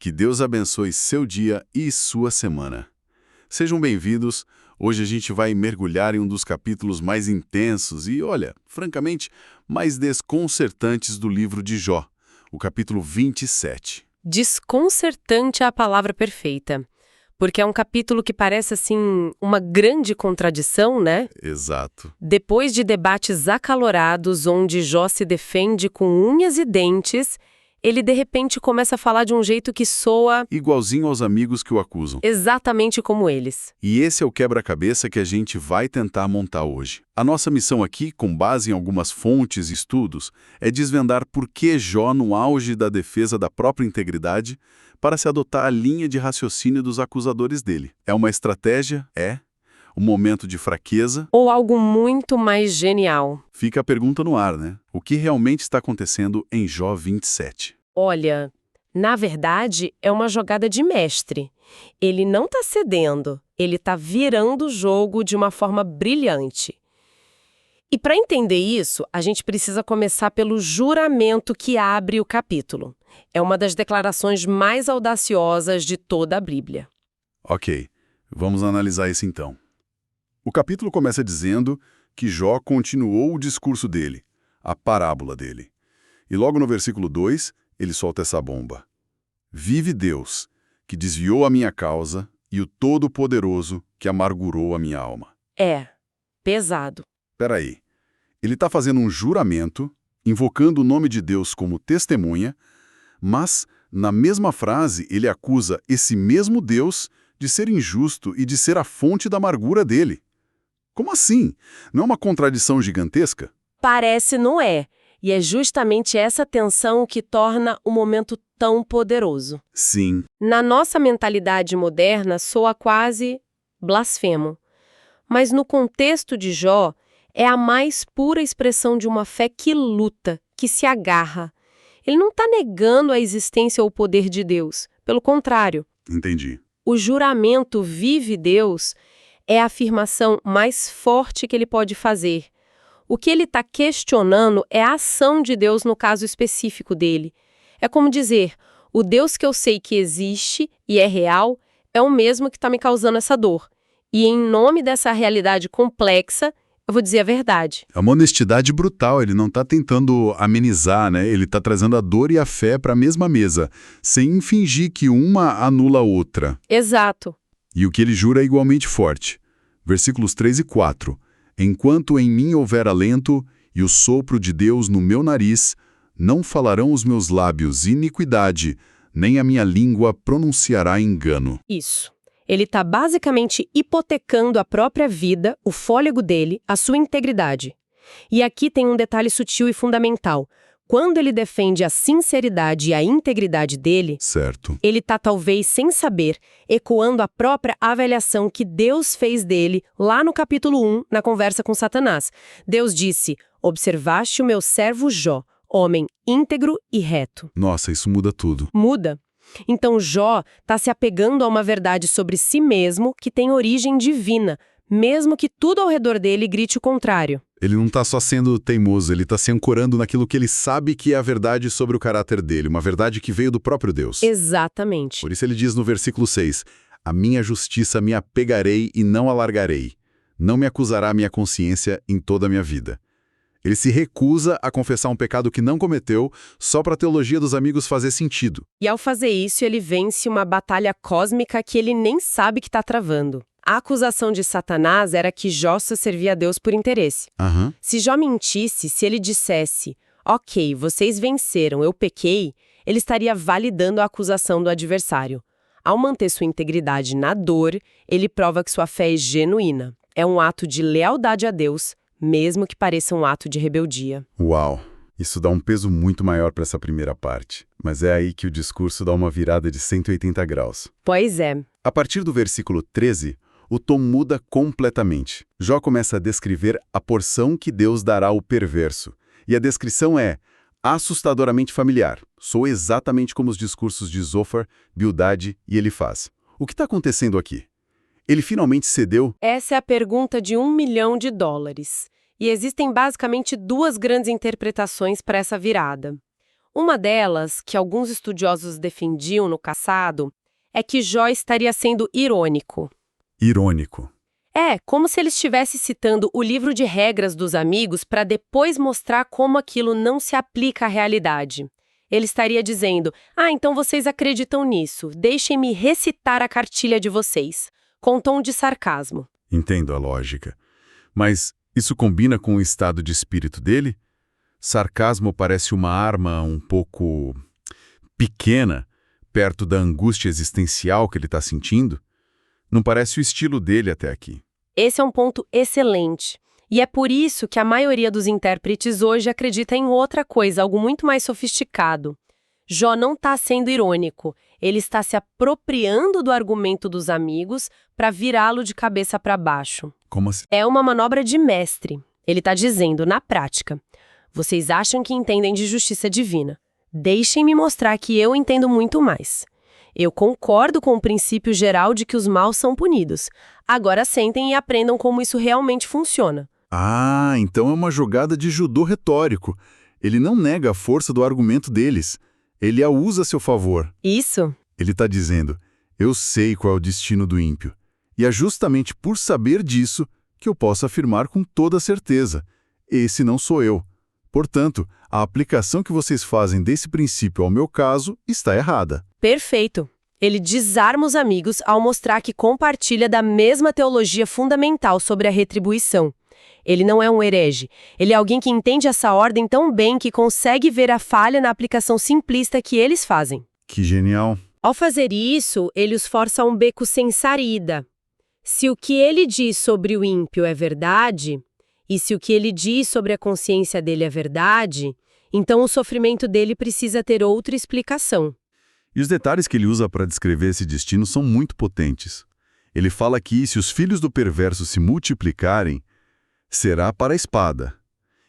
Que Deus abençoe seu dia e sua semana. Sejam bem-vindos. Hoje a gente vai mergulhar em um dos capítulos mais intensos e, olha, francamente, mais desconcertantes do livro de Jó, o capítulo 27. Desconcertante é a palavra perfeita, porque é um capítulo que parece, assim, uma grande contradição, né? Exato. Depois de debates acalorados onde Jó se defende com unhas e dentes, ele de repente começa a falar de um jeito que soa Igualzinho aos amigos que o acusam. exatamente como eles. E esse é o quebra-cabeça que a gente vai tentar montar hoje. A nossa missão aqui, com base em algumas fontes e estudos, é desvendar por que Jó, no auge da defesa da própria integridade, parece adotar a linha de raciocínio dos acusadores dele. É uma estratégia? É. Um momento de fraqueza? Ou algo muito mais genial. Fica a pergunta no ar, né? O que realmente está acontecendo em Jó 27? Olha, na verdade, é uma jogada de mestre. Ele não está cedendo, ele está virando o jogo de uma forma brilhante. E para entender isso, a gente precisa começar pelo juramento que abre o capítulo. É uma das declarações mais audaciosas de toda a Bíblia. Ok, vamos analisar isso então. O capítulo começa dizendo que Jó continuou o discurso dele, a parábola dele. E logo no versículo 2, ele solta essa bomba. Vive Deus, que desviou a minha causa, e o Todo-Poderoso, que amargurou a minha alma. É, pesado. Peraí, ele está fazendo um juramento, invocando o nome de Deus como testemunha, mas, na mesma frase, ele acusa esse mesmo Deus de ser injusto e de ser a fonte da amargura dele. Como assim? Não é uma contradição gigantesca? Parece não é. E é justamente essa tensão que torna o momento tão poderoso. Sim. Na nossa mentalidade moderna, soa quase blasfemo. Mas no contexto de Jó, é a mais pura expressão de uma fé que luta, que se agarra. Ele não está negando a existência ou o poder de Deus. Pelo contrário, Entendi. o juramento vive Deus é a afirmação mais forte que ele pode fazer. O que ele está questionando é a ação de Deus no caso específico dele. É como dizer, o Deus que eu sei que existe e é real é o mesmo que está me causando essa dor. E em nome dessa realidade complexa, eu vou dizer a verdade. É uma honestidade brutal, ele não está tentando amenizar, né? Ele está trazendo a dor e a fé para a mesma mesa, sem fingir que uma anula a outra. Exato. E o que ele jura é igualmente forte. Versículos 3 e 4. Enquanto em mim houver alento e o sopro de Deus no meu nariz, não falarão os meus lábios iniquidade, nem a minha língua pronunciará engano. Isso. Ele está basicamente hipotecando a própria vida, o fôlego dele, a sua integridade. E aqui tem um detalhe sutil e fundamental. Quando ele defende a sinceridade e a integridade dele, Certo. ele está talvez sem saber, ecoando a própria avaliação que Deus fez dele lá no capítulo 1, na conversa com Satanás. Deus disse, observaste o meu servo Jó, homem íntegro e reto. Nossa, isso muda tudo. Muda. Então Jó está se apegando a uma verdade sobre si mesmo que tem origem divina, mesmo que tudo ao redor dele grite o contrário. Ele não está só sendo teimoso, ele está se ancorando naquilo que ele sabe que é a verdade sobre o caráter dele, uma verdade que veio do próprio Deus. Exatamente. Por isso ele diz no versículo 6, a minha justiça me apegarei e não alargarei. Não me acusará a minha consciência em toda a minha vida. Ele se recusa a confessar um pecado que não cometeu só para a teologia dos amigos fazer sentido. E ao fazer isso, ele vence uma batalha cósmica que ele nem sabe que está travando. A acusação de Satanás era que Jó só servia a Deus por interesse. Se Jó mentisse, se ele dissesse, ok, vocês venceram, eu pequei, ele estaria validando a acusação do adversário. Ao manter sua integridade na dor, ele prova que sua fé é genuína. É um ato de lealdade a Deus, mesmo que pareça um ato de rebeldia. Uau! Isso dá um peso muito maior para essa primeira parte. Mas é aí que o discurso dá uma virada de 180 graus. Pois é. A partir do versículo 13, o tom muda completamente. Jó começa a descrever a porção que Deus dará ao perverso. E a descrição é assustadoramente familiar. Soa exatamente como os discursos de Zofar, Bildade e Elifaz. O que está acontecendo aqui? Ele finalmente cedeu? Essa é a pergunta de $1 milhão. E existem basicamente duas grandes interpretações para essa virada. Uma delas, que alguns estudiosos defendiam no passado, é que Jó estaria sendo irônico. Irônico. É, como se ele estivesse citando o livro de regras dos amigos para depois mostrar como aquilo não se aplica à realidade. Ele estaria dizendo, então vocês acreditam nisso, deixem-me recitar a cartilha de vocês, com tom de sarcasmo. Entendo a lógica. Mas isso combina com o estado de espírito dele? Sarcasmo parece uma arma um pouco pequena, perto da angústia existencial que ele está sentindo. Não parece o estilo dele até aqui. Esse é um ponto excelente. E é por isso que a maioria dos intérpretes hoje acredita em outra coisa, algo muito mais sofisticado. Jó não está sendo irônico, ele está se apropriando do argumento dos amigos para virá-lo de cabeça para baixo. Como assim? É uma manobra de mestre. Ele está dizendo, na prática, vocês acham que entendem de justiça divina. Deixem-me mostrar que eu entendo muito mais. Eu concordo com o princípio geral de que os maus são punidos. Agora sentem e aprendam como isso realmente funciona. Então é uma jogada de judô retórico. Ele não nega a força do argumento deles. Ele a usa a seu favor. Isso. Ele está dizendo, eu sei qual é o destino do ímpio. E é justamente por saber disso que eu posso afirmar com toda certeza. Esse não sou eu. Portanto, a aplicação que vocês fazem desse princípio ao meu caso está errada. Perfeito. Ele desarma os amigos ao mostrar que compartilha da mesma teologia fundamental sobre a retribuição. Ele não é um herege. Ele é alguém que entende essa ordem tão bem que consegue ver a falha na aplicação simplista que eles fazem. Que genial. Ao fazer isso, ele os força a um beco sem saída. Se o que ele diz sobre o ímpio é verdade, e se o que ele diz sobre a consciência dele é verdade, então o sofrimento dele precisa ter outra explicação. E os detalhes que ele usa para descrever esse destino são muito potentes. Ele fala que se os filhos do perverso se multiplicarem, será para a espada,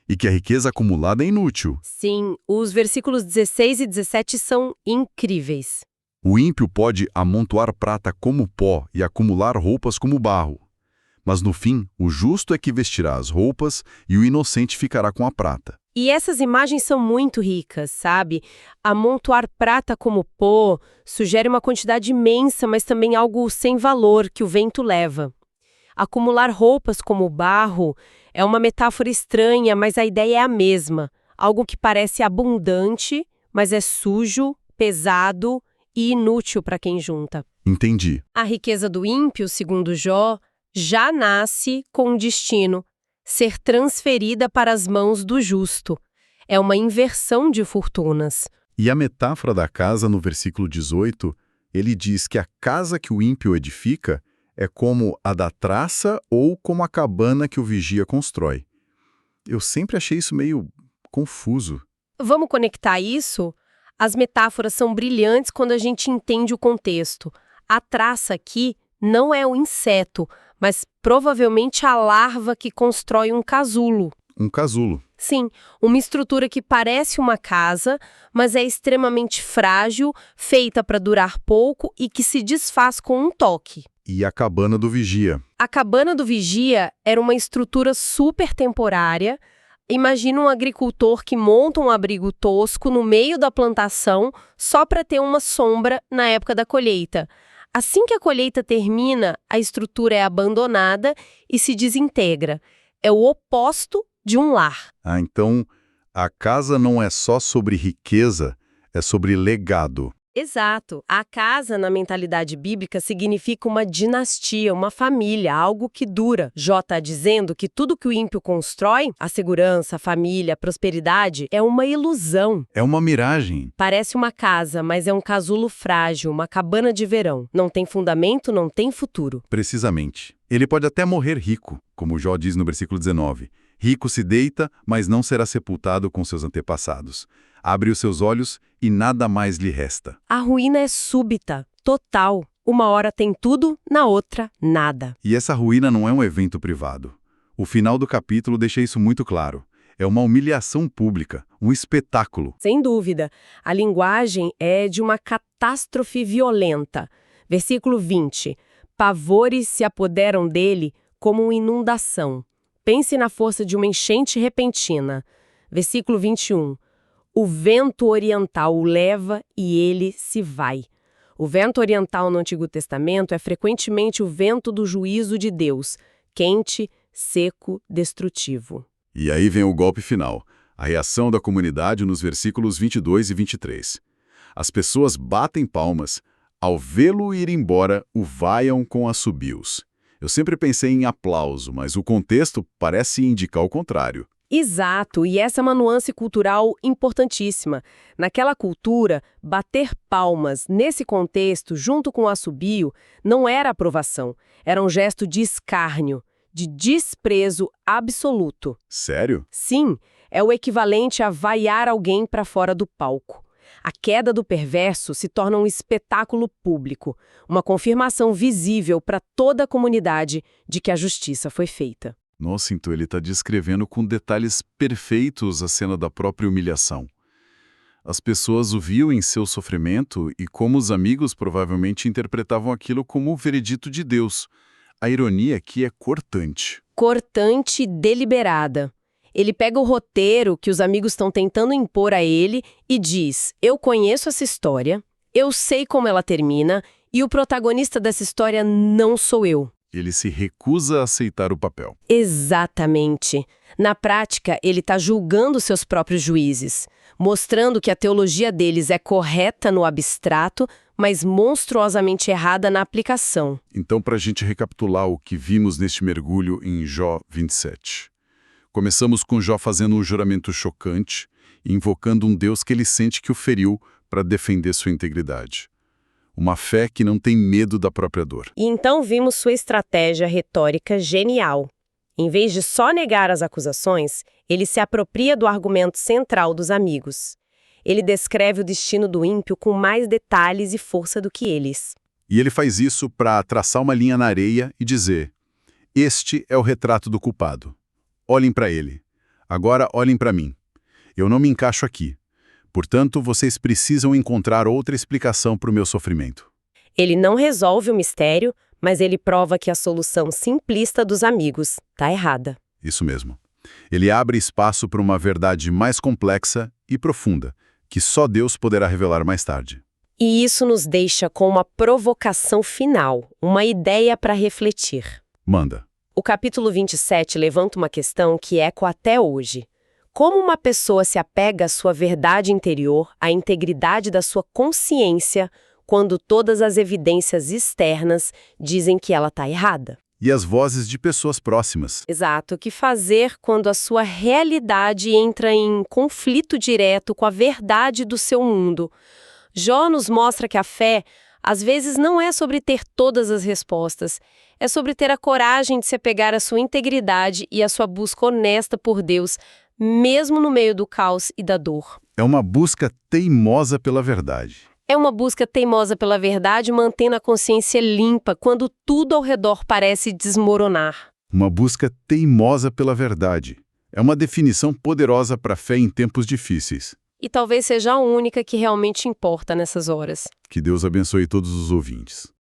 e que a riqueza acumulada é inútil. Sim, os versículos 16 e 17 são incríveis. O ímpio pode amontoar prata como pó e acumular roupas como barro. Mas no fim, o justo é que vestirá as roupas e o inocente ficará com a prata. E essas imagens são muito ricas, sabe? Amontoar prata como pó sugere uma quantidade imensa, mas também algo sem valor que o vento leva. Acumular roupas como barro é uma metáfora estranha, mas a ideia é a mesma. Algo que parece abundante, mas é sujo, pesado e inútil para quem junta. Entendi. A riqueza do ímpio, segundo Jó, já nasce com um destino, ser transferida para as mãos do justo. É uma inversão de fortunas. E a metáfora da casa, no versículo 18, ele diz que a casa que o ímpio edifica é como a da traça ou como a cabana que o vigia constrói. Eu sempre achei isso meio confuso. Vamos conectar isso? As metáforas são brilhantes quando a gente entende o contexto. A traça aqui não é o inseto, mas provavelmente a larva que constrói um casulo. Um casulo. Sim, uma estrutura que parece uma casa, mas é extremamente frágil, feita para durar pouco e que se desfaz com um toque. E a cabana do vigia. A cabana do vigia era uma estrutura super temporária. Imagina um agricultor que monta um abrigo tosco no meio da plantação só para ter uma sombra na época da colheita. Assim que a colheita termina, a estrutura é abandonada e se desintegra. É o oposto de um lar. Então a casa não é só sobre riqueza, é sobre legado. Exato. A casa, na mentalidade bíblica, significa uma dinastia, uma família, algo que dura. Jó está dizendo que tudo que o ímpio constrói, a segurança, a família, a prosperidade, é uma ilusão. É uma miragem. Parece uma casa, mas é um casulo frágil, uma cabana de verão. Não tem fundamento, não tem futuro. Precisamente. Ele pode até morrer rico, como Jó diz no versículo 19. Rico se deita, mas não será sepultado com seus antepassados. Abre os seus olhos e nada mais lhe resta. A ruína é súbita, total. Uma hora tem tudo, na outra, nada. E essa ruína não é um evento privado. O final do capítulo deixa isso muito claro. É uma humilhação pública, um espetáculo. Sem dúvida. A linguagem é de uma catástrofe violenta. Versículo 20. Pavores se apoderam dele como uma inundação. Pense na força de uma enchente repentina. Versículo 21. O vento oriental o leva e ele se vai. O vento oriental no Antigo Testamento é frequentemente o vento do juízo de Deus, quente, seco, destrutivo. E aí vem o golpe final, a reação da comunidade nos versículos 22 e 23. As pessoas batem palmas, ao vê-lo ir embora, o vaiam com assobios. Eu sempre pensei em aplauso, mas o contexto parece indicar o contrário. Exato, e essa é uma nuance cultural importantíssima. Naquela cultura, bater palmas, nesse contexto, junto com o assobio, não era aprovação, era um gesto de escárnio, de desprezo absoluto. Sério? Sim, é o equivalente a vaiar alguém para fora do palco. A queda do perverso se torna um espetáculo público, uma confirmação visível para toda a comunidade de que a justiça foi feita. Nossa, então ele está descrevendo com detalhes perfeitos a cena da própria humilhação. As pessoas o viam em seu sofrimento e como os amigos provavelmente interpretavam aquilo como o veredito de Deus. A ironia aqui é cortante. Cortante e deliberada. Ele pega o roteiro que os amigos estão tentando impor a ele e diz: eu conheço essa história, eu sei como ela termina e o protagonista dessa história não sou eu. Ele se recusa a aceitar o papel. Exatamente. Na prática, ele está julgando seus próprios juízes, mostrando que a teologia deles é correta no abstrato, mas monstruosamente errada na aplicação. Então, para a gente recapitular o que vimos neste mergulho em Jó 27. Começamos com Jó fazendo um juramento chocante, invocando um Deus que ele sente que o feriu para defender sua integridade. Uma fé que não tem medo da própria dor. E então vimos sua estratégia retórica genial. Em vez de só negar as acusações, ele se apropria do argumento central dos amigos. Ele descreve o destino do ímpio com mais detalhes e força do que eles. E ele faz isso para traçar uma linha na areia e dizer: este é o retrato do culpado. Olhem para ele. Agora olhem para mim. Eu não me encaixo aqui. Portanto, vocês precisam encontrar outra explicação para o meu sofrimento. Ele não resolve o mistério, mas ele prova que a solução simplista dos amigos está errada. Isso mesmo. Ele abre espaço para uma verdade mais complexa e profunda, que só Deus poderá revelar mais tarde. E isso nos deixa com uma provocação final, uma ideia para refletir. Manda. O capítulo 27 levanta uma questão que ecoa até hoje. Como uma pessoa se apega à sua verdade interior, à integridade da sua consciência, quando todas as evidências externas dizem que ela está errada? E as vozes de pessoas próximas. Exato. O que fazer quando a sua realidade entra em conflito direto com a verdade do seu mundo? Jó nos mostra que a fé, às vezes, não é sobre ter todas as respostas. É sobre ter a coragem de se apegar à sua integridade e à sua busca honesta por Deus, mesmo no meio do caos e da dor. É uma busca teimosa pela verdade. É uma busca teimosa pela verdade, mantendo a consciência limpa quando tudo ao redor parece desmoronar. Uma busca teimosa pela verdade. É uma definição poderosa para a fé em tempos difíceis. E talvez seja a única que realmente importa nessas horas. Que Deus abençoe todos os ouvintes.